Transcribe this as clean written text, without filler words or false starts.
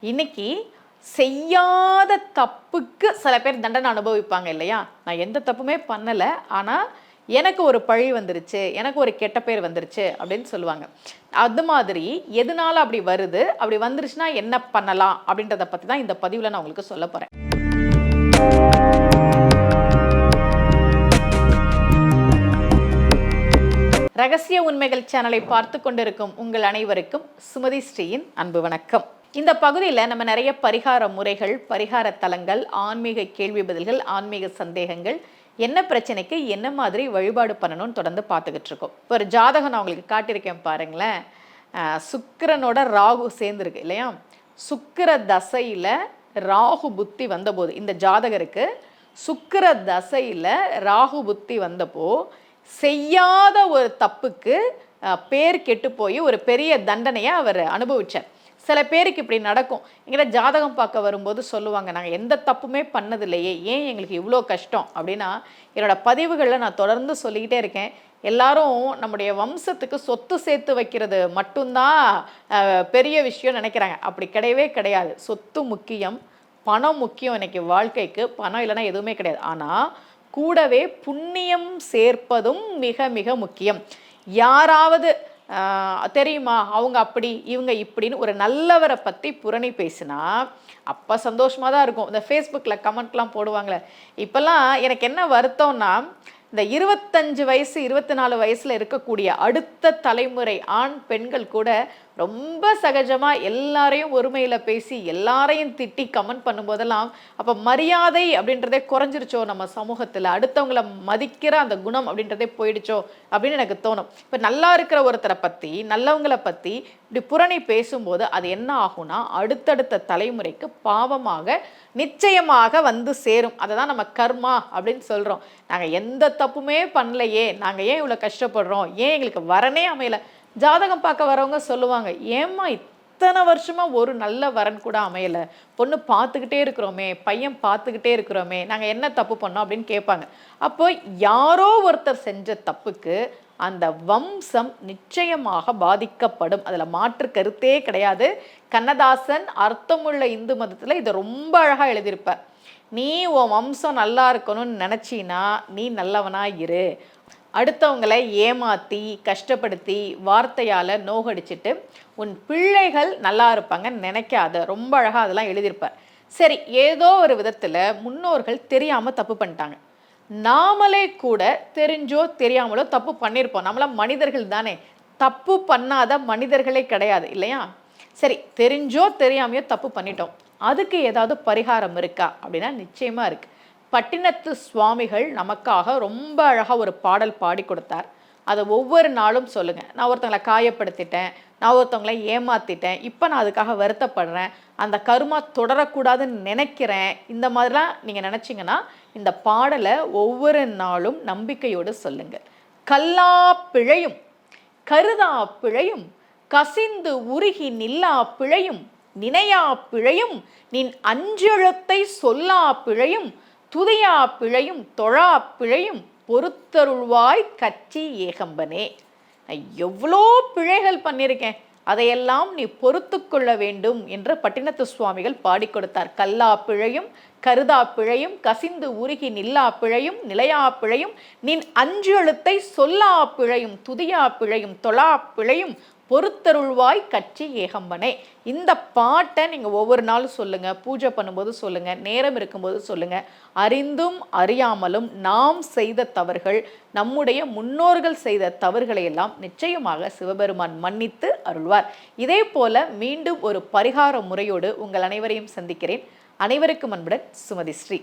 இன்னைக்கு செய்யாத தப்புக்கு சில பேர் தண்டனை அனுபவிப்பாங்க இல்லையா? நான் எந்த தப்புமே பண்ணல. ஆனா எனக்கு ஒரு பழி வந்துருச்சு, எனக்கு ஒரு கெட்ட பேர் வந்துருச்சு அப்படின்னு சொல்லுவாங்க. அது மாதிரி எதனால அப்படி வருது? அப்படி வந்துருச்சுன்னா என்ன பண்ணலாம்? அப்படின்றத பத்தி தான் இந்த பதிவுல நான் உங்களுக்கு சொல்லப் போறேன். ரகசிய உண்மைகள் சேனலை பார்த்து கொண்டிருக்கும் உங்கள் அனைவருக்கும் சுமதி ஸ்ரீயின் அன்பு வணக்கம். இந்த பகுதியில் நம்ம நிறைய பரிகார முறைகள், பரிகார தலங்கள், ஆன்மீக கேள்வி பதில்கள், ஆன்மீக சந்தேகங்கள், என்ன பிரச்சனைக்கு என்ன மாதிரி வழிபாடு பண்ணணும்னு தொடர்ந்து பார்த்துக்கிட்டு இருக்கோம். இப்போ ஒரு ஜாதகம் நான் உங்களுக்கு காட்டியிருக்கேன் பாருங்களேன். சுக்கிரனோட ராகு சேர்ந்துருக்கு இல்லையா? சுக்கிர தசையில் ராகு புத்தி வந்தபோது இந்த ஜாதகருக்கு சுக்கிர தசையில் ராகு புத்தி வந்தப்போ செய்யாத ஒரு தப்புக்கு பேர் கெட்டு போய் ஒரு பெரிய தண்டனையை அவர் அனுபவிச்சார். சில பேருக்கு இப்படி நடக்கும். எங்கிட்ட ஜாதகம் பார்க்க வரும்போது சொல்லுவாங்க, நாங்கள் எந்த தப்புமே பண்ணதில்லையே, ஏன் எங்களுக்கு இவ்வளோ கஷ்டம் அப்படின்னா, என்னோட பதிவுகளில் நான் தொடர்ந்து சொல்லிக்கிட்டே இருக்கேன். எல்லாரும் நம்முடைய வம்சத்துக்கு சொத்து சேர்த்து வைக்கிறது மட்டும்தான் பெரிய விஷயம் நினைக்கிறாங்க. அப்படி கிடையவே கிடையாது. சொத்து முக்கியம், பணம் முக்கியம். இன்னைக்கு வாழ்க்கைக்கு பணம் இல்லைன்னா எதுவுமே கிடையாது. ஆனால் கூடவே புண்ணியம் சேர்ப்பதும் மிக மிக முக்கியம். யாராவது தெரியுமா அவங்க அப்படி இவங்க இப்படின்னு ஒரு நல்லவரை பற்றி புரணி பேசினா அப்போ சந்தோஷமாக தான் இருக்கும். இந்த ஃபேஸ்புக்கில் கமெண்ட்லாம் போடுவாங்களே. இப்போல்லாம் எனக்கு என்ன வருத்தம்னா, இந்த 25 வயசு 24 வயசில் இருக்கக்கூடிய அடுத்த தலைமுறை ஆண் பெண்கள் கூட ரொம்ப சகஜமாக எல்லாரையும் ஒருமையில் பேசி எல்லாரையும் திட்டி கமெண்ட் பண்ணும்போதெல்லாம் அப்போ மரியாதை அப்படின்றதே குறைஞ்சிருச்சோ நம்ம சமூகத்தில், அடுத்தவங்களை மதிக்கிற அந்த குணம் அப்படின்றதே போயிடுச்சோ அப்படின்னு எனக்கு தோணும். இப்போ நல்லா இருக்கிற ஒருத்தரை பற்றி, நல்லவங்களை பற்றி இப்படி புரணி பேசும்போது அது என்ன ஆகும்னா அடுத்தடுத்த தலைமுறைக்கு பாவமாக நிச்சயமாக வந்து சேரும். அதை தான் நம்ம கர்மா அப்படின்னு சொல்கிறோம். நாங்கள் எந்த தப்புமே பண்ணலையே, நாங்கள் ஏன் இவ்வளோ கஷ்டப்படுறோம், ஏன் எங்களுக்கு வரனே அமையலை. ஜாதகம் பார்க்க வரவங்க சொல்லுவாங்க, ஏம்மா இத்தனை வருஷமாக ஒரு நல்ல வரன் கூட அமையலை, பொண்ணு பார்த்துக்கிட்டே இருக்கிறோமே, பையன் பார்த்துக்கிட்டே இருக்கிறோமே, நாங்கள் என்ன தப்பு பண்ணோம் அப்படின்னு கேட்பாங்க. அப்போ யாரோ ஒருத்தர் செஞ்ச தப்புக்கு அந்த வம்சம் நிச்சயமாக பாதிக்கப்படும். அதில் மாற்று கருத்தே கிடையாது. கண்ணதாசன் அர்த்தமுள்ள இந்து மதத்தில் இதை ரொம்ப அழகாக எழுதியிருப்பார். நீ உன் வம்சம் நல்லா இருக்கணும்னு நினச்சின்னா நீ நல்லவனா இரு. அடுத்தவங்களை ஏமாற்றி கஷ்டப்படுத்தி வார்த்தையால் நோகடிச்சிட்டு உன் பிள்ளைகள் நல்லா இருப்பாங்கன்னு நினைக்காத. ரொம்ப அழகாக அதெல்லாம் எழுதியிருப்பார். சரி, ஏதோ ஒரு விதத்தில் முன்னோர்கள் தெரியாமல் தப்பு பண்ணிட்டாங்க. நாமளே கூட தெரிஞ்சோ தெரியாமலோ தப்பு பண்ணியிருப்போம். நம்மளாம் மனிதர்கள் தானே, தப்பு பண்ணாத மனிதர்களே கிடையாது இல்லையா? சரி, தெரிஞ்சோ தெரியாமையோ தப்பு பண்ணிட்டோம். அதுக்கு ஏதாவது பரிகாரம் இருக்கா அப்படின்னா நிச்சயமாக இருக்குது. பட்டினத்து சுவாமிகள் நமக்காக ரொம்ப அழகாக ஒரு பாடல் பாடி கொடுத்தார். அதை ஒவ்வொரு நாளும் சொல்லுங்கள். நான் ஒருத்தங்களை காயப்படுத்திட்டேன், நான் ஒருத்தவங்களை ஏமாற்றிட்டேன், இப்போ நான் அதுக்காக வருத்தப்படுறேன், அந்த கருமா தொடரக்கூடாதுன்னு நினைக்கிறேன். இந்த மாதிரிலாம் நீங்கள் நினச்சிங்கன்னா இந்த பாடலை ஒவ்வொரு நாளும் நம்பிக்கையோடு சொல்லுங்கள். கல்லா பிழையும் கருதா பிழையும் கசிந்து உருகி நில்லா பிழையும் நினையா பிழையும் நின் அஞ்செழுத்தை சொல்லா பிழையும் துதியா பிழையும் தொழா பிழையும் பொறுத்தருள்வாய் கச்சி ஏகம்பனே. நான் எவ்வளோ பிழைகள் பண்ணியிருக்கேன், அதையெல்லாம் நீ பொறுத்து கொள்ள வேண்டும் என்று பட்டினத்து சுவாமிகள் பாடி கொடுத்தார். கல்லா பிழையும் கருதா பிழையும் கசிந்து உருகி நில்லா பிழையும் நிலையா பிழையும் நின் அஞ்செழுத்தை சொல்லா பிழையும் துதியா பிழையும் தொழா பிழையும் பொறுத்தருள்வாய் கட்சி ஏகம்பனே. இந்த பாட்டை நீங்கள் ஒவ்வொரு நாளும் சொல்லுங்கள், பூஜை பண்ணும்போது சொல்லுங்கள், நேரம் இருக்கும்போது சொல்லுங்கள். அறிந்தும் அறியாமலும் நாம் செய்த தவறுகள், நம்முடைய முன்னோர்கள் செய்த தவறுகளை எல்லாம் நிச்சயமாக சிவபெருமான் மன்னித்து அருள்வார். இதே போல மீண்டும் ஒரு பரிகார முறையோடு உங்கள் அனைவரையும் சந்திக்கிறேன். அனைவருக்கும் அன்புடன் சுமதி ஸ்ரீ.